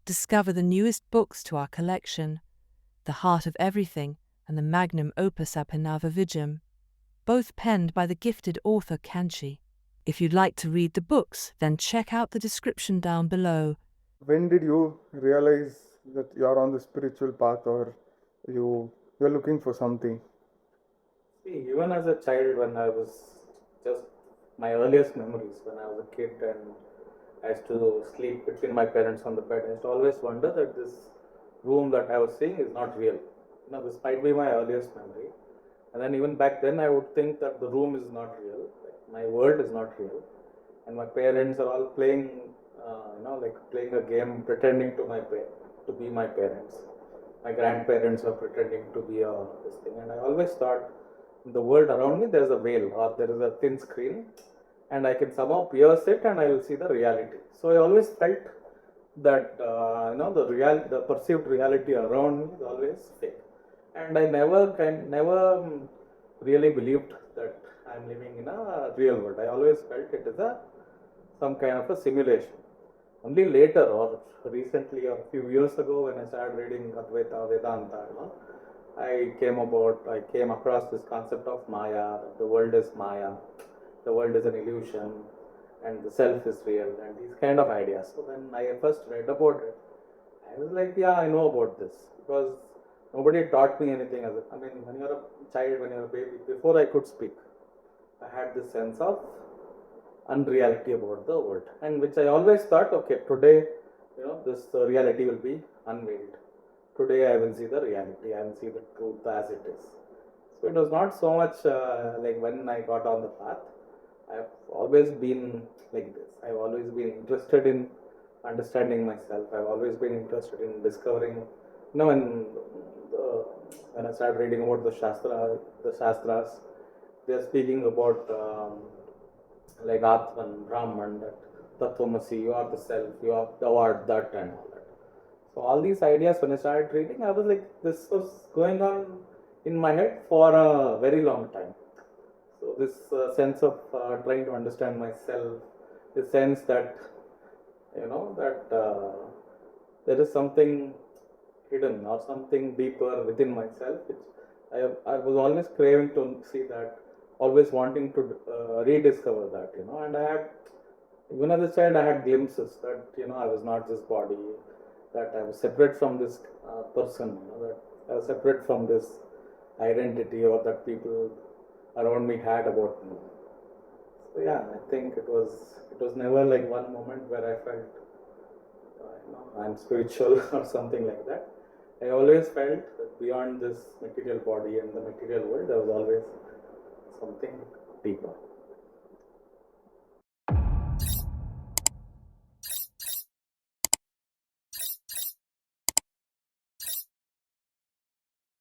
Discover the newest books to our collection, The Heart of Everything and the magnum opus Abhinava Vijayam, both penned by the gifted author Kanchi. If you'd like to read the books, then check out the description down below. When did you realize that you're on the spiritual path, or you're looking for something? See, even as a child, when I was just my earliest memories, when I was a kid and I used to sleep between my parents on the bed, I used to always wonder that this room that I was seeing is not real. This might be my earliest memory. And then even back then, I would think that the room is not real, like my world is not real, and my parents are all playing, like playing a game, pretending to be my parents. My grandparents are pretending to be this thing, and I always thought the world around me there is a veil or there is a thin screen, and I can somehow pierce it and I will see the reality. So I always felt that the perceived reality around me is always fake, and I never really believed that I'm living in a real world. I always felt it is some kind of a simulation. Only later or recently, or a few years ago, when I started reading Advaita Vedanta, I came across this concept of Maya. The world is Maya, the world is an illusion, and the self is real, and these kind of ideas. So when I first read about it, I was like, yeah, I know about this, because nobody taught me anything. When you're a child, when you're a baby, before I could speak, I had this sense of unreality about the world, and which I always thought, okay, today, this reality will be unveiled. Today I will see the reality, I will see the truth as it is. So it was not so much like when I got on the path. I've always been like this. I've always been interested in understanding myself. I've always been interested in discovering, when I started reading about the Shastras, they're speaking about like Atman, Brahman, that Tattvamasi, you are the self, you are the art, that, and all that. So all these ideas, when I started reading, I was like, this was going on in my head for a very long time. So this sense of trying to understand myself, the sense that there is something hidden or something deeper within myself, which I was always craving to see that, always wanting to rediscover that, and I had, even as a child, I had glimpses that, I was not this body, that I was separate from this person, that I was separate from this identity or that people around me had about me. So yeah, I think it was never like one moment where I felt I'm spiritual or something like that. I always felt that beyond this material body and the material world, there was always something deeper.